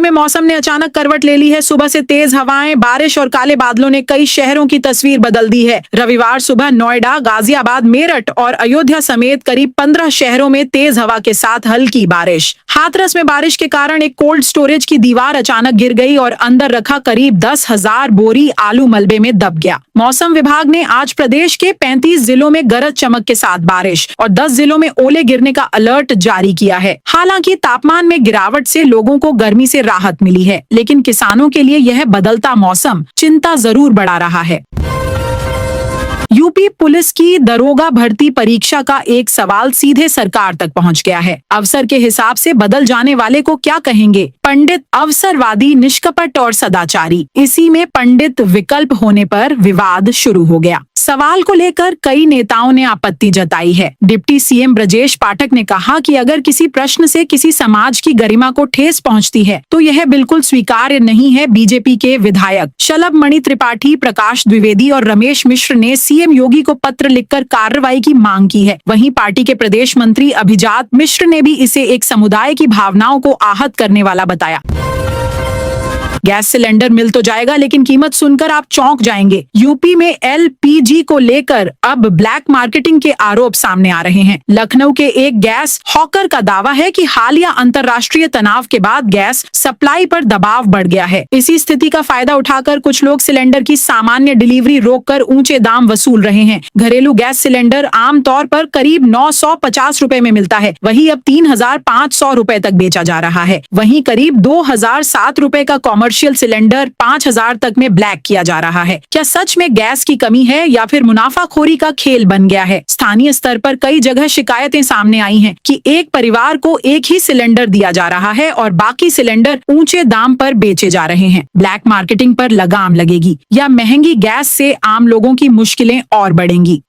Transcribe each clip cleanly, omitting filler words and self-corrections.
में मौसम ने अचानक करवट ले ली है। सुबह से तेज हवाएं, बारिश और काले बादलों ने कई शहरों की तस्वीर बदल दी है। रविवार सुबह नोएडा, गाजियाबाद, मेरठ और अयोध्या समेत करीब 15 शहरों में तेज हवा के साथ हल्की बारिश। हाथरस में बारिश के कारण एक कोल्ड स्टोरेज की दीवार अचानक गिर गई और अंदर रखा करीब 10,000 बोरी आलू मलबे में दब गया। मौसम विभाग ने आज प्रदेश के 35 जिलों में गरज चमक के साथ बारिश और 10 जिलों में ओले गिरने का अलर्ट जारी किया है। हालांकि तापमान में गिरावट से लोगों को गर्मी से राहत मिली है, लेकिन किसानों के लिए यह बदलता मौसम चिंता जरूर बढ़ा रहा है। यूपी पुलिस की दरोगा भर्ती परीक्षा का एक सवाल सीधे सरकार तक पहुंच गया है। अवसर के हिसाब से बदल जाने वाले को क्या कहेंगे? पंडित, अवसरवादी, निष्कपट और सदाचारी। इसी में पंडित विकल्प होने पर विवाद शुरू हो गया। सवाल को लेकर कई नेताओं ने आपत्ति जताई है। डिप्टी सीएम ब्रजेश पाठक ने कहा कि अगर किसी प्रश्न से किसी समाज की गरिमा को ठेस पहुंचती है तो यह बिल्कुल स्वीकार्य नहीं है। बीजेपी के विधायक शलभ मणि त्रिपाठी, प्रकाश द्विवेदी और रमेश मिश्र ने सीएम योगी को पत्र लिखकर कार्रवाई की मांग की है। वहीं पार्टी के प्रदेश मंत्री अभिजात मिश्र ने भी इसे एक समुदाय की भावनाओं को आहत करने वाला बताया। गैस सिलेंडर मिल तो जाएगा, लेकिन कीमत सुनकर आप चौंक जाएंगे। यूपी में एलपीजी को लेकर अब ब्लैक मार्केटिंग के आरोप सामने आ रहे हैं। लखनऊ के एक गैस हॉकर का दावा है कि हालिया अंतर्राष्ट्रीय तनाव के बाद गैस सप्लाई पर दबाव बढ़ गया है। इसी स्थिति का फायदा उठाकर कुछ लोग सिलेंडर की सामान्य डिलीवरी रोककर ऊंचे दाम वसूल रहे हैं। घरेलू गैस सिलेंडर आमतौर पर करीब 950 रुपए में मिलता है, वही अब 3,500 रुपए तक बेचा जा रहा है। वहीं करीब 2,007 रुपए का कॉमर्शियल सिलेंडर 5,000 तक में ब्लैक किया जा रहा है। क्या सच में गैस की कमी है या फिर मुनाफाखोरी का खेल बन गया है? स्थानीय स्तर पर कई जगह शिकायतें सामने आई हैं कि एक परिवार को एक ही सिलेंडर दिया जा रहा है और बाकी सिलेंडर ऊंचे दाम पर बेचे जा रहे हैं। ब्लैक मार्केटिंग पर लगाम लगेगी या महंगी गैस से आम लोगों की मुश्किलें और बढ़ेंगी?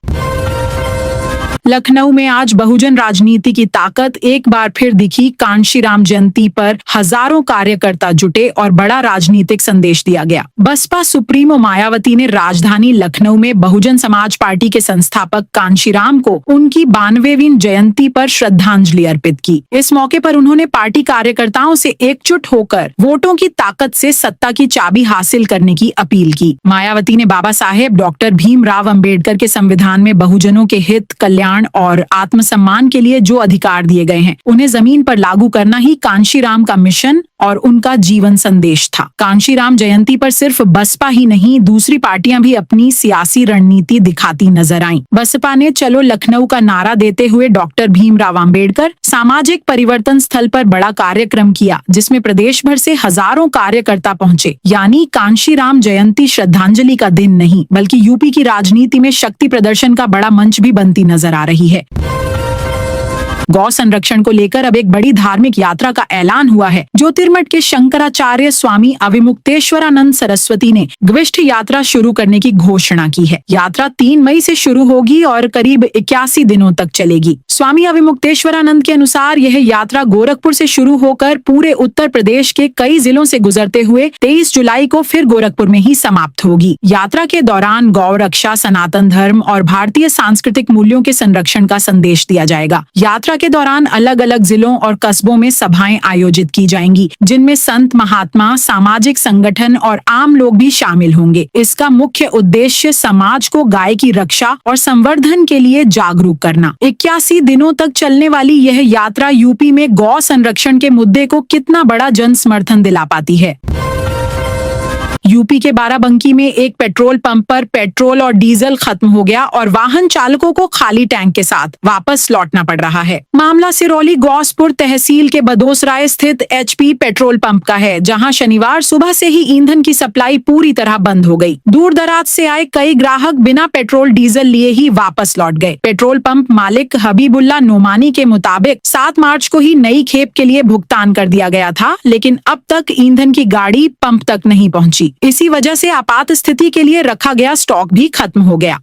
लखनऊ में आज बहुजन राजनीति की ताकत एक बार फिर दिखी। कांशीराम जयंती पर हजारों कार्यकर्ता जुटे और बड़ा राजनीतिक संदेश दिया गया। बसपा सुप्रीमो मायावती ने राजधानी लखनऊ में बहुजन समाज पार्टी के संस्थापक कांशीराम को उनकी 92वीं जयंती पर श्रद्धांजलि अर्पित की। इस मौके पर उन्होंने पार्टी कार्यकर्ताओं से एकजुट होकर वोटों की ताकत से सत्ता की चाबी हासिल करने की अपील की। मायावती ने बाबा साहेब डॉक्टर भीमराव अंबेडकर के संविधान में बहुजनों के हित, कल्याण और आत्मसम्मान के लिए जो अधिकार दिए गए हैं उन्हें जमीन पर लागू करना ही कांशीराम का मिशन और उनका जीवन संदेश था। कांशीराम जयंती पर सिर्फ बसपा ही नहीं, दूसरी पार्टियां भी अपनी सियासी रणनीति दिखाती नजर आईं। बसपा ने चलो लखनऊ का नारा देते हुए डॉक्टर भीमराव अंबेडकर सामाजिक परिवर्तन स्थल पर बड़ा कार्यक्रम किया, जिसमें प्रदेश भर से हजारों कार्यकर्ता पहुंचे। यानी कांशीराम जयंती श्रद्धांजलि का दिन नहीं, बल्कि यूपी की राजनीति में शक्ति प्रदर्शन का बड़ा मंच भी बनती नजर आ रही है। गौ संरक्षण को लेकर अब एक बड़ी धार्मिक यात्रा का ऐलान हुआ है। ज्योतिर्मठ के शंकराचार्य स्वामी अविमुक्तेश्वरानंद सरस्वती ने ग्विष्ठ यात्रा शुरू करने की घोषणा की है। यात्रा 3 मई से शुरू होगी और करीब 81 दिनों तक चलेगी। स्वामी अविमुक्तेश्वरानंद के अनुसार यह यात्रा गोरखपुर से शुरू होकर पूरे उत्तर प्रदेश के कई जिलों से गुजरते हुए 23 जुलाई को फिर गोरखपुर में ही समाप्त होगी। यात्रा के दौरान गौ रक्षा, सनातन धर्म और भारतीय सांस्कृतिक मूल्यों के संरक्षण का संदेश दिया जाएगा। यात्रा के दौरान अलग अलग जिलों और कस्बों में सभाएं आयोजित की जाएंगी, जिनमें संत, महात्मा, सामाजिक संगठन और आम लोग भी शामिल होंगे। इसका मुख्य उद्देश्य समाज को गाय की रक्षा और संवर्धन के लिए जागरूक करना। 81 दिनों तक चलने वाली यह यात्रा यूपी में गौ संरक्षण के मुद्दे को कितना बड़ा जन समर्थन दिला पाती है। यूपी के बाराबंकी में एक पेट्रोल पंप पर पेट्रोल और डीजल खत्म हो गया और वाहन चालकों को खाली टैंक के साथ वापस लौटना पड़ रहा है। मामला सिरौली गौसपुर तहसील के बदोसराय स्थित एचपी पेट्रोल पंप का है, जहां शनिवार सुबह से ही ईंधन की सप्लाई पूरी तरह बंद हो गई। दूर दराज से आए कई ग्राहक बिना पेट्रोल डीजल लिए ही वापस लौट गए। पेट्रोल पंप मालिक हबीबुल्ला नोमानी के मुताबिक 7 मार्च को ही नई खेप के लिए भुगतान कर दिया गया था, लेकिन अब तक ईंधन की गाड़ी पंप तक नहीं पहुंची। इसी वजह से आपात स्थिति के लिए रखा गया स्टॉक भी खत्म हो गया।